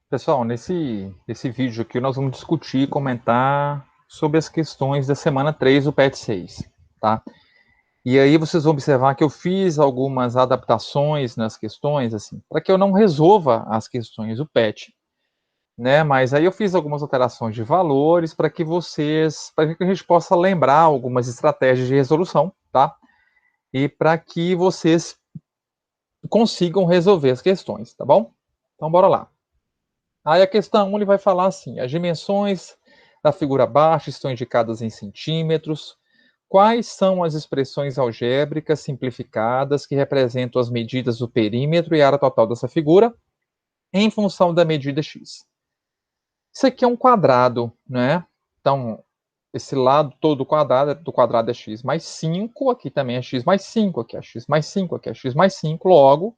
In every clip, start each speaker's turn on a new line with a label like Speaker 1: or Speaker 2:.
Speaker 1: Pessoal, nesse vídeo aqui nós vamos discutir e comentar sobre as questões da semana 3 do PET 6, tá? E aí vocês vão observar que eu fiz algumas adaptações nas questões, assim, para que eu não resolva as questões do PET, né? Mas aí eu fiz algumas alterações de valores para que a gente possa lembrar algumas estratégias de resolução, tá? E para que vocês consigam resolver as questões, tá bom? Então bora lá. Aí a questão 1 ele vai falar assim: as dimensões da figura abaixo estão indicadas em centímetros. Quais são as expressões algébricas simplificadas que representam as medidas do perímetro e área total dessa figura em função da medida x? Isso aqui é um quadrado, né? Então, esse lado todo do quadrado é x mais 5, aqui também é x mais 5, aqui é x mais 5, aqui é x mais 5. Logo,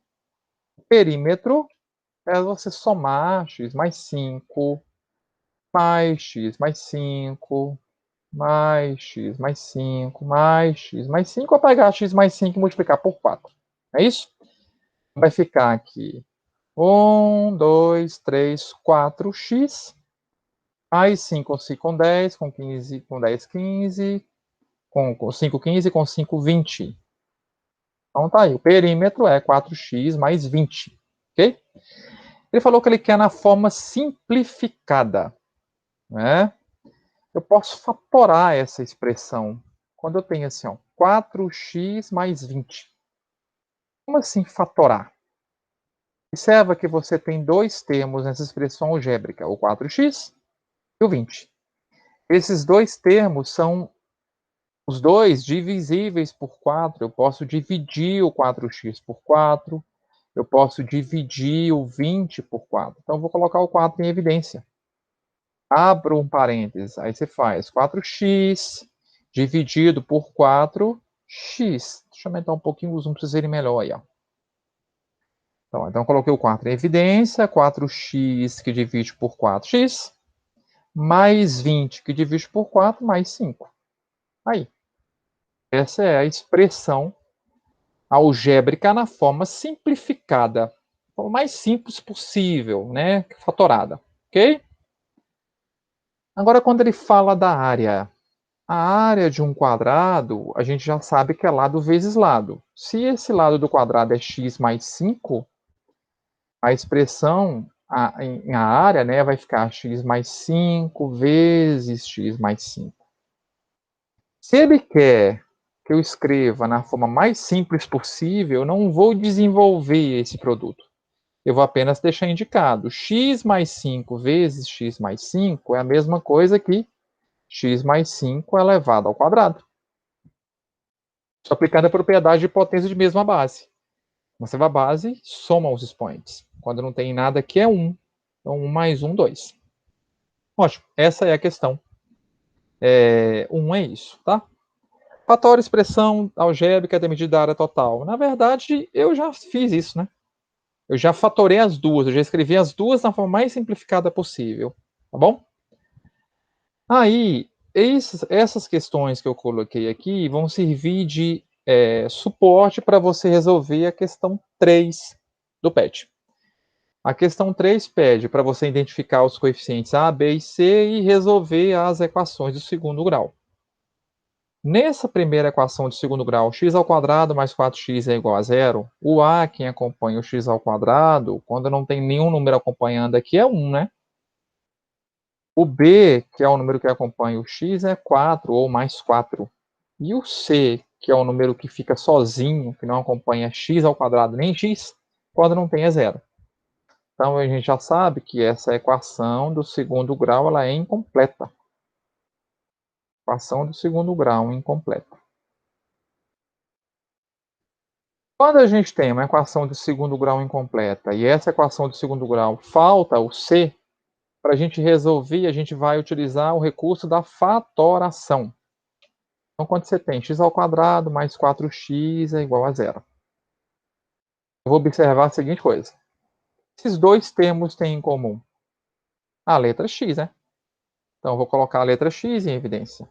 Speaker 1: o perímetro é você somar x mais 5 mais x mais 5, mais x mais 5, mais x mais 5, ou pegar x mais 5 e multiplicar por 4. É isso? Vai ficar aqui 1, 2, 3, 4x, mais 5 com 10, com 15, com 10, 15, com 5, 15, com 5, 20. Então tá aí, o perímetro é 4x mais 20, ok? Ele falou que ele quer na forma simplificada, né? Eu posso fatorar essa expressão quando eu tenho assim, ó, 4x mais 20. Como assim fatorar? Observa que você tem dois termos nessa expressão algébrica, o 4x e o 20. Esses dois termos são os dois divisíveis por 4. Eu posso dividir o 4x por 4. Eu posso dividir o 20 por 4. Então, eu vou colocar o 4 em evidência. Abro um parênteses, aí você faz 4x dividido por 4x. Deixa eu aumentar um pouquinho o zoom para vocês verem melhor aí. Ó. Então, coloquei o 4 em evidência, 4x que divide por 4x, mais 20 que divide por 4, mais 5. Aí, essa é a expressão algébrica na forma simplificada, o mais simples possível, né? Fatorada, ok? Agora, quando ele fala da área, a área de um quadrado, a gente já sabe que é lado vezes lado. Se esse lado do quadrado é x mais 5, a expressão, a área, né, vai ficar x mais 5 vezes x mais 5. Se ele quer que eu escreva na forma mais simples possível, eu não vou desenvolver esse produto. Eu vou apenas deixar indicado. X mais 5 vezes x mais 5 é a mesma coisa que x mais 5 elevado ao quadrado. Estou aplicando a propriedade de potência de mesma base. Você vai a base, soma os expoentes. Quando não tem nada aqui é 1. Então, 1 mais 1, 2. Ótimo, essa é a questão. 1 é isso, tá? Fator expressão algébrica da medida da área total. Na verdade, eu já fiz isso, né? Eu já fatorei as duas, eu já escrevi as duas na forma mais simplificada possível, tá bom? Aí, essas questões que eu coloquei aqui vão servir de suporte para você resolver a questão 3 do PET. A questão 3 pede para você identificar os coeficientes A, B e C e resolver as equações do segundo grau. Nessa primeira equação de segundo grau, x ao quadrado mais 4x é igual a zero, o A, quem acompanha o x ao quadrado, quando não tem nenhum número acompanhando aqui, é 1, né? O B, que é o número que acompanha o x, é 4 ou mais 4. E o C, que é o número que fica sozinho, que não acompanha x ao quadrado nem x, quando não tem é zero. Então, a gente já sabe que essa equação do segundo grau ela é incompleta. Equação do segundo grau incompleta. Quando a gente tem uma equação de segundo grau incompleta e essa equação de segundo grau falta o C, para a gente resolver, a gente vai utilizar o recurso da fatoração. Então, quando você tem x ao quadrado mais 4x é igual a zero. Eu vou observar a seguinte coisa. Esses dois termos têm em comum a letra x, né? Então, eu vou colocar a letra x em evidência.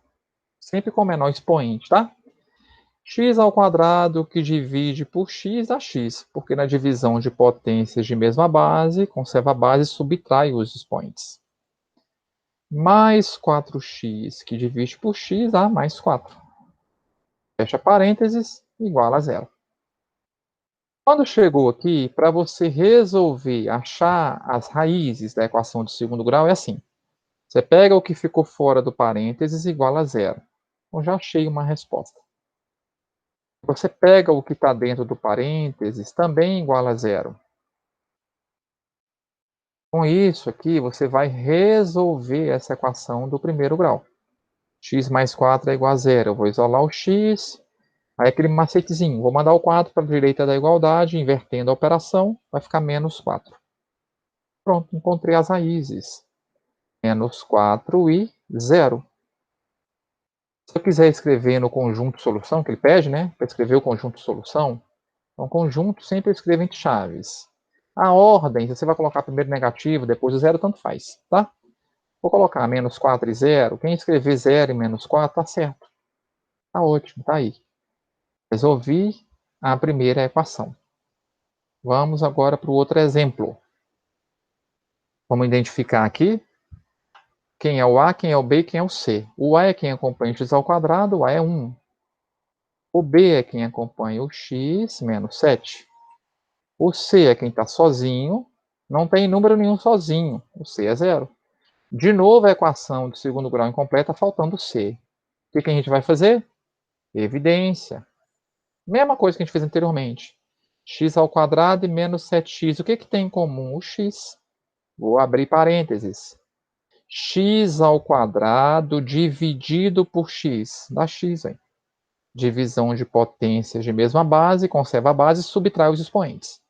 Speaker 1: Sempre com o menor expoente, tá? x ao quadrado que divide por x dá x, porque na divisão de potências de mesma base, conserva a base e subtrai os expoentes. Mais 4x que divide por x dá mais 4. Fecha parênteses, igual a zero. Quando chegou aqui, para você resolver, achar as raízes da equação de segundo grau, é assim. Você pega o que ficou fora do parênteses igual a zero. Então, já achei uma resposta. Você pega o que está dentro do parênteses, também igual a zero. Com isso aqui, você vai resolver essa equação do primeiro grau. X mais 4 é igual a zero. Eu vou isolar o x. Aí aquele macetezinho, vou mandar o 4 para a direita da igualdade, invertendo a operação, vai ficar menos 4. Pronto, encontrei as raízes. Menos 4 e 0. Se eu quiser escrever no conjunto solução, que ele pede, né? Para escrever o conjunto solução, então conjunto sempre eu escrevo entre chaves. A ordem, se você vai colocar primeiro negativo, depois o zero, tanto faz, tá? Vou colocar menos 4 e 0. Quem escrever 0 e menos 4, tá certo. Tá ótimo, tá aí. Resolvi a primeira equação. Vamos agora para o outro exemplo. Vamos identificar aqui quem é o A, quem é o B e quem é o C. O A é quem acompanha o x ao quadrado, o A é 1. O B é quem acompanha o x menos 7. O C é quem está sozinho, não tem número nenhum sozinho, o C é 0. De novo, a equação de segundo grau incompleta, faltando o C. O que a gente vai fazer? Evidência. Mesma coisa que a gente fez anteriormente. X ao quadrado e menos 7x. O que tem em comum? O x. Vou abrir parênteses. X ao quadrado dividido por x. Dá x, hein? Divisão de potências de mesma base, conserva a base e subtrai os expoentes.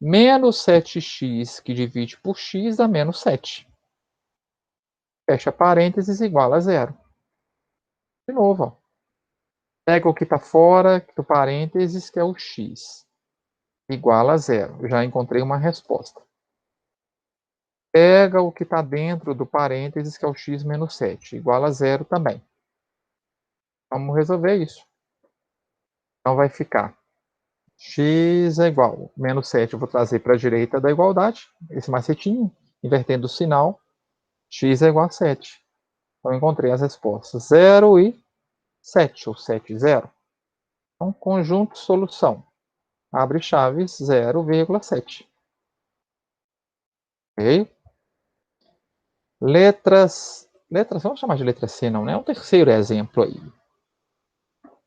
Speaker 1: Menos 7x que divide por x dá menos 7. Fecha parênteses, igual a zero. De novo, ó. Pega o que está fora do parênteses, que é o x. Igual a zero. Eu já encontrei uma resposta. Pega o que está dentro do parênteses, que é o x menos 7. Igual a zero também. Vamos resolver isso. Então vai ficar x é igual. Menos 7 eu vou trazer para a direita da igualdade. Esse macetinho. Invertendo o sinal. X é igual a 7. Então encontrei as respostas. 0 e 7, ou 7 e 0. Então, conjunto solução. Abre chaves 0,7. Ok? Letras, vamos chamar de letra C não, né? É um terceiro exemplo aí.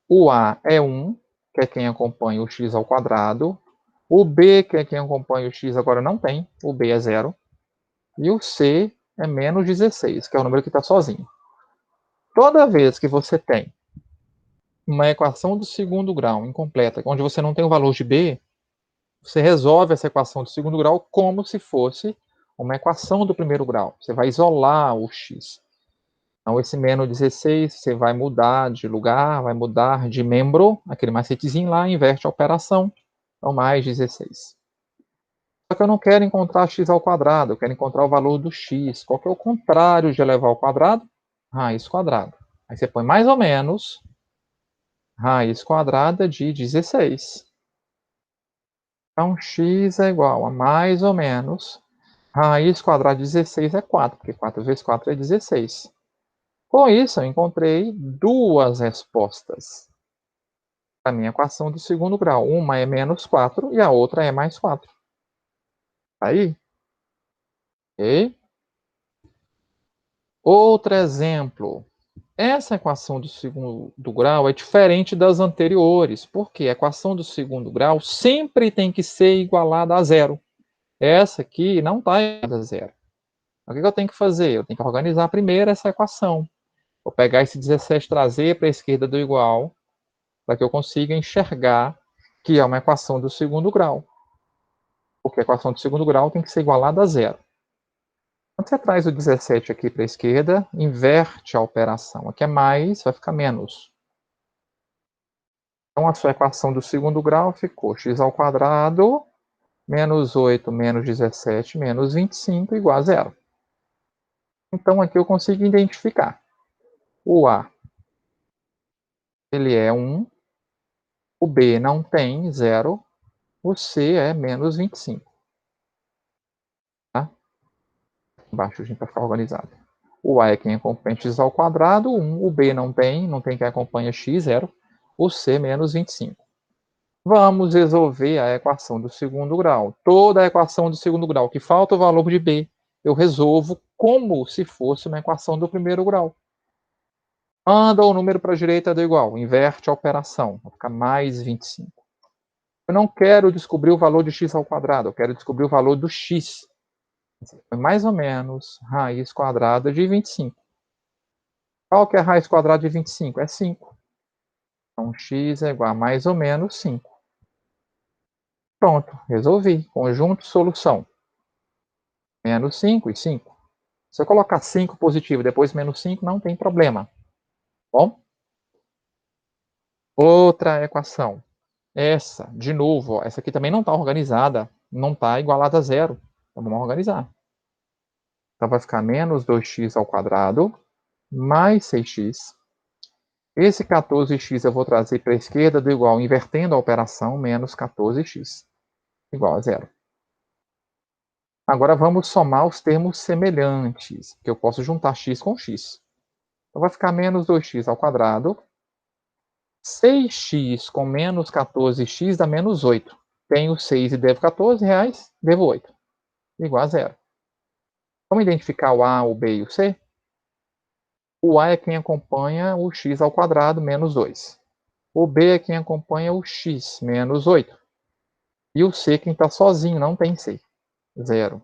Speaker 1: O A é 1, que é quem acompanha o x ao quadrado. O B, que é quem acompanha o x, agora não tem. O B é 0. E o C é menos 16, que é o número que está sozinho. Toda vez que você tem uma equação do segundo grau incompleta, onde você não tem o valor de B, você resolve essa equação do segundo grau como se fosse uma equação do primeiro grau. Você vai isolar o x. Então, esse menos 16, você vai mudar de lugar, vai mudar de membro, aquele macetezinho lá, inverte a operação. Então, mais 16. Só que eu não quero encontrar x ao quadrado, eu quero encontrar o valor do x. Qual que é o contrário de elevar ao quadrado? Raiz quadrada. Aí você põe mais ou menos raiz quadrada de 16. Então, x é igual a mais ou menos raiz quadrada de 16 é 4, porque 4 vezes 4 é 16. Com isso, eu encontrei duas respostas para a minha equação do segundo grau. Uma é menos 4 e a outra é mais 4. Aí. Ok? Outro exemplo. Essa equação do segundo grau é diferente das anteriores, porque a equação do segundo grau sempre tem que ser igualada a zero. Essa aqui não está igualada a zero. O que eu tenho que fazer? Eu tenho que organizar primeiro essa equação. Vou pegar esse 17 e trazer para a esquerda do igual, para que eu consiga enxergar que é uma equação do segundo grau. Porque a equação do segundo grau tem que ser igualada a zero. Quando você traz o 17 aqui para a esquerda, inverte a operação. Aqui é mais, vai ficar menos. Então, a sua equação do segundo grau ficou x ao quadrado menos 8 menos 17 menos 25 igual a zero. Então, aqui eu consigo identificar. O A, ele é 1. O B não tem 0. O C é menos 25. Tá? Embaixo a gente vai ficar organizado. O A é quem acompanha x ao quadrado, 1. O B não tem quem acompanha x, 0. O C, menos 25. Vamos resolver a equação do segundo grau. Toda a equação do segundo grau que falta o valor de B, eu resolvo como se fosse uma equação do primeiro grau. Manda o número para a direita do igual, inverte a operação, vai ficar mais 25. Eu não quero descobrir o valor de x ao quadrado, eu quero descobrir o valor do x. Foi mais ou menos raiz quadrada de 25. Qual que é a raiz quadrada de 25? É 5. Então, x é igual a mais ou menos 5. Pronto, resolvi. Conjunto, solução. Menos 5 e 5. Se eu colocar 5 positivo e depois menos 5, não tem problema. Bom? Outra equação. Essa, de novo, ó, essa aqui também não está organizada, não está igualada a 0. Então, vamos organizar. Então, vai ficar menos 2x ao quadrado, mais 6x. Esse 14x eu vou trazer para a esquerda do igual, invertendo a operação, menos 14x, igual a 0. Agora, vamos somar os termos semelhantes, que eu posso juntar x com x. Então, vai ficar menos 2x ao quadrado. 6x com menos 14x dá menos 8. Tenho 6 e devo 14 reais, devo 8. Igual a 0. Vamos identificar o A, o B e o C? O A é quem acompanha o x ao quadrado menos 2. O B é quem acompanha o x menos 8. E o C quem está sozinho, não tem C. 0.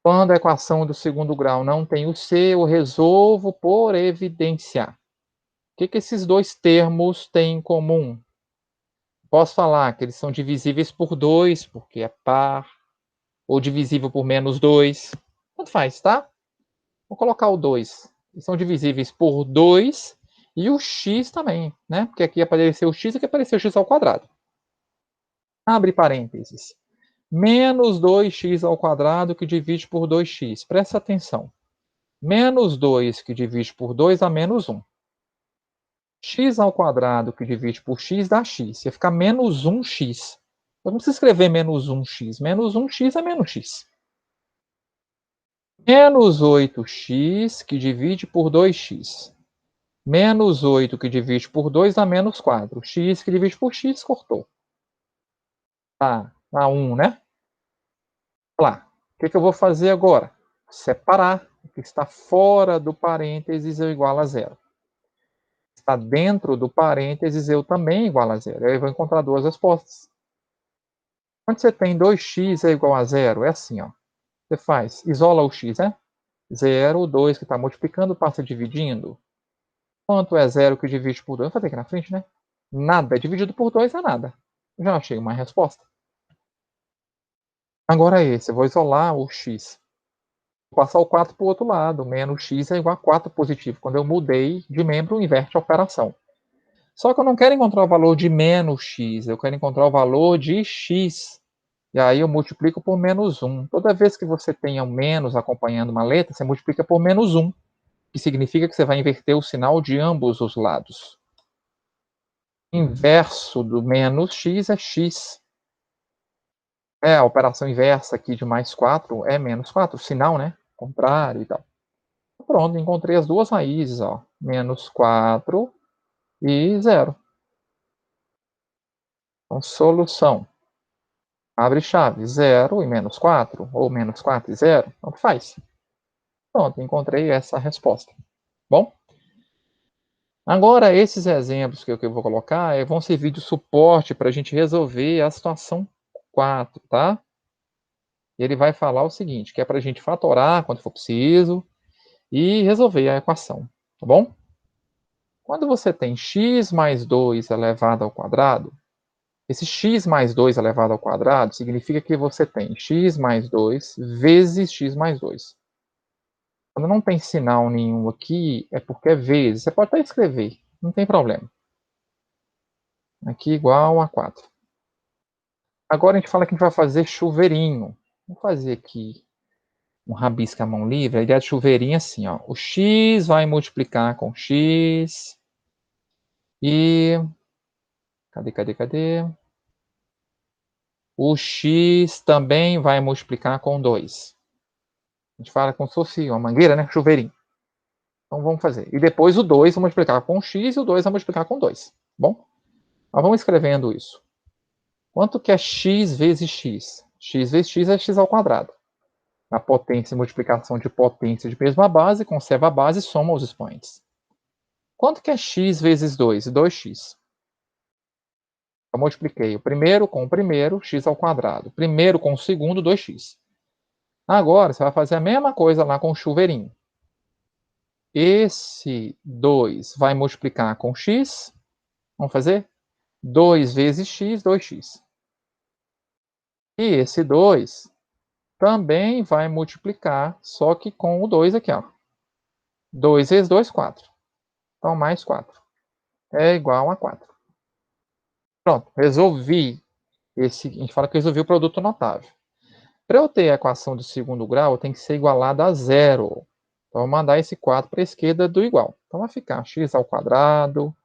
Speaker 1: Quando a equação do segundo grau não tem o C, eu resolvo por evidenciar. O que esses dois termos têm em comum? Posso falar que eles são divisíveis por 2, porque é par, ou divisível por menos 2. Tanto faz, tá? Vou colocar o 2. Eles são divisíveis por 2 e o x também, né? Porque aqui apareceu o x e aqui apareceu o x ao quadrado. Abre parênteses. Menos 2x ao quadrado que divide por 2x. Presta atenção. Menos 2 que divide por 2 dá menos 1. X ao quadrado que divide por x dá x. Ia ficar menos 1x. Eu não preciso escrever menos 1x. Menos 1x é menos x. Menos 8x que divide por 2x. Menos 8 que divide por 2 dá menos 4. X que divide por x cortou. Tá, dá 1, né? Lá. O que eu vou fazer agora? Separar. O que está fora do parênteses eu igualo a 0. Está dentro do parênteses eu também igualo a 0. Aí eu vou encontrar duas respostas. Quando você tem 2x é igual a 0, é assim, ó. Você faz, isola o x, né? 0, 2 que está multiplicando, passa dividindo. Quanto é 0 que divide por 2? Vou fazer aqui na frente, né? Nada. Dividido por 2 é nada. Já achei uma resposta. Agora esse, eu vou isolar o x. Vou passar o 4 para o outro lado. Menos x é igual a 4 positivo. Quando eu mudei de membro, inverte a operação. Só que eu não quero encontrar o valor de menos x. Eu quero encontrar o valor de x. E aí eu multiplico por menos 1. Toda vez que você tenha um menos acompanhando uma letra, você multiplica por menos 1. Que significa que você vai inverter o sinal de ambos os lados. Inverso do menos x é x. A operação inversa aqui de mais 4 é menos 4, sinal, né? Contrário e tal. Pronto, encontrei as duas raízes, ó. Menos 4 e 0. Então, solução. Abre chave, 0 e menos 4, ou menos 4 e 0, tanto faz. Pronto, encontrei essa resposta. Bom? Agora, esses exemplos que eu vou colocar vão servir de suporte para a gente resolver a situação 4, tá? Ele vai falar o seguinte, que é para a gente fatorar quando for preciso e resolver a equação, tá bom? Quando você tem x mais 2 elevado ao quadrado, esse x mais 2 elevado ao quadrado significa que você tem x mais 2 vezes x mais 2. Quando não tem sinal nenhum aqui, é porque é vezes. Você pode até escrever, não tem problema. Aqui igual a 4. Agora a gente fala que a gente vai fazer chuveirinho. Vou fazer aqui um rabisco à mão livre. A ideia de chuveirinho é assim, ó. O x vai multiplicar com x. E Cadê? O x também vai multiplicar com 2. A gente fala como se fosse uma mangueira, né? Chuveirinho. Então vamos fazer. E depois o 2 vai multiplicar com x e o 2 vai multiplicar com 2. Bom? Nós vamos escrevendo isso. Quanto que é x vezes x? X vezes x é x ao quadrado. A potência e multiplicação de potência de mesma base, conserva a base e soma os expoentes. Quanto que é x vezes 2? 2x. Eu multipliquei o primeiro com o primeiro, x ao quadrado. Primeiro com o segundo, 2x. Agora, você vai fazer a mesma coisa lá com o chuveirinho. Esse 2 vai multiplicar com x. Vamos fazer? 2 vezes x, 2x. E esse 2 também vai multiplicar, só que com o 2 aqui, ó. 2 vezes 2, 4. Então, mais 4. É igual a 4. Pronto, resolvi. A gente fala que resolvi o produto notável. Para eu ter a equação de segundo grau, tem que ser igualada a zero. Então, vou mandar esse 4 para a esquerda do igual. Então, vai ficar x ao quadrado.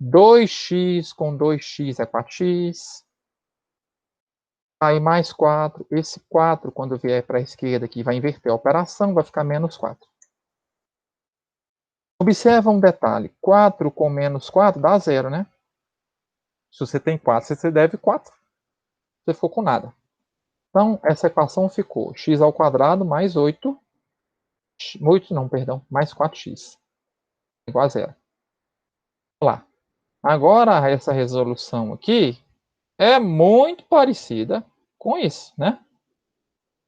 Speaker 1: 2x com 2x é 4x. Aí, mais 4. Esse 4, quando vier para a esquerda aqui, vai inverter a operação, vai ficar menos 4. Observa um detalhe. 4 com menos 4 dá 0, né? Se você tem 4, você deve 4. Você ficou com nada. Então, essa equação ficou x ao quadrado mais 8. 8 não, perdão. Mais 4x. Igual a 0. Lá. Agora, essa resolução aqui é muito parecida com isso, né?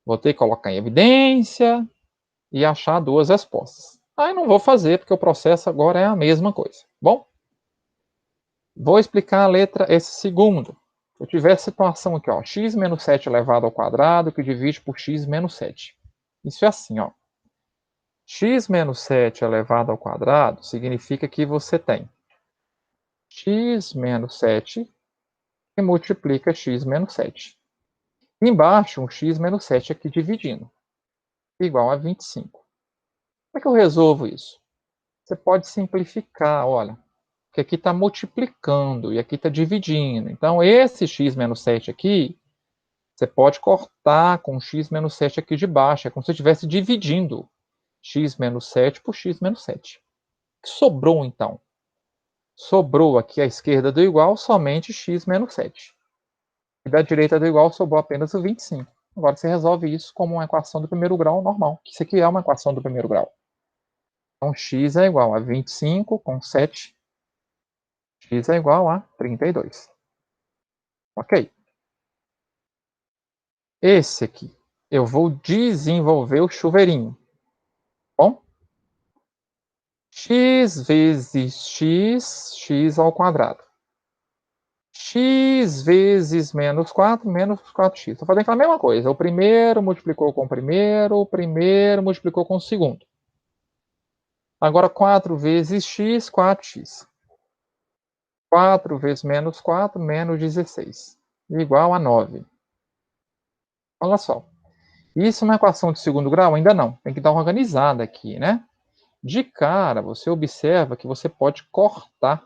Speaker 1: Vou ter que colocar em evidência e achar duas respostas. Aí não vou fazer, porque o processo agora é a mesma coisa. Bom, vou explicar a letra esse segundo. Se eu tiver a situação aqui, ó, x menos 7 elevado ao quadrado, que divide por x menos 7. Isso é assim, ó. X menos 7 elevado ao quadrado significa que você tem x menos 7 que multiplica x menos 7. Embaixo, um x menos 7 aqui dividindo, igual a 25. Como é que eu resolvo isso? Você pode simplificar, olha, que aqui está multiplicando e aqui está dividindo. Então, esse x menos 7 aqui, você pode cortar com x menos 7 aqui de baixo. É como se estivesse dividindo x menos 7 por x menos 7. O que sobrou, então? Sobrou aqui à esquerda do igual somente x menos 7. E da direita do igual sobrou apenas o 25. Agora você resolve isso como uma equação do primeiro grau normal. Isso aqui é uma equação do primeiro grau. Então, x é igual a 25 com 7. X é igual a 32. Ok. Esse aqui, eu vou desenvolver o chuveirinho. Bom? X vezes x, x ao quadrado. X vezes menos 4, menos 4x. Estou fazendo aquela mesma coisa. O primeiro multiplicou com o primeiro multiplicou com o segundo. Agora, 4 vezes x, 4x. 4 vezes menos 4, menos 16. Igual a 9. Olha só. Isso é uma equação de segundo grau? Ainda não. Tem que dar uma organizada aqui, né? De cara, você observa que você pode cortar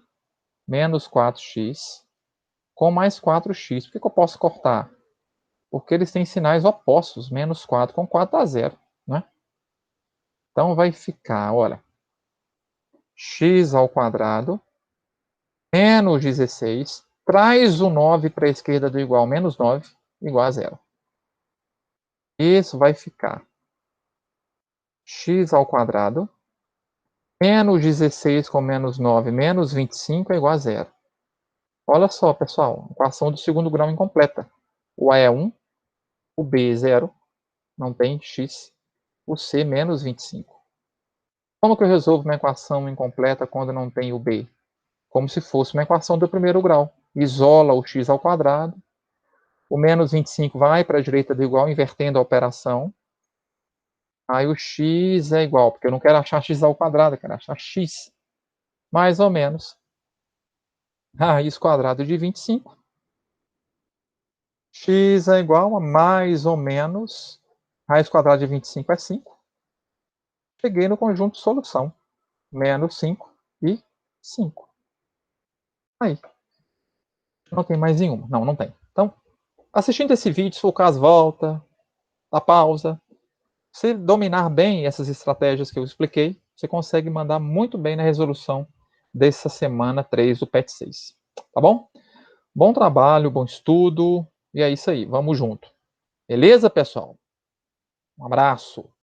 Speaker 1: menos 4x com mais 4x. Por que eu posso cortar? Porque eles têm sinais opostos. Menos 4 com 4 dá 0. Né? Então vai ficar, olha, x ao quadrado menos 16. Traz o 9 para a esquerda do igual, menos 9, igual a 0. Isso vai ficar x ao quadrado menos 16 com menos 9, menos 25 é igual a 0. Olha só, pessoal, equação do segundo grau incompleta. O A é 1, o B é 0, não tem x, o C menos 25. Como que eu resolvo uma equação incompleta quando não tem o B? Como se fosse uma equação do primeiro grau. Isola o x ao quadrado, o menos 25 vai para a direita do igual, invertendo a operação. Aí o x é igual, porque eu não quero achar x ao quadrado, eu quero achar x. Mais ou menos raiz quadrada de 25. X é igual a mais ou menos raiz quadrada de 25 é 5. Cheguei no conjunto de solução. Menos 5 e 5. Aí. Não tem mais nenhuma. Não, não tem. Então, assistindo esse vídeo, se for o caso, volta, dá pausa. Se dominar bem essas estratégias que eu expliquei, você consegue mandar muito bem na resolução dessa semana 3 do PET 6. Tá bom? Bom trabalho, bom estudo. E é isso aí. Vamos junto. Beleza, pessoal? Um abraço.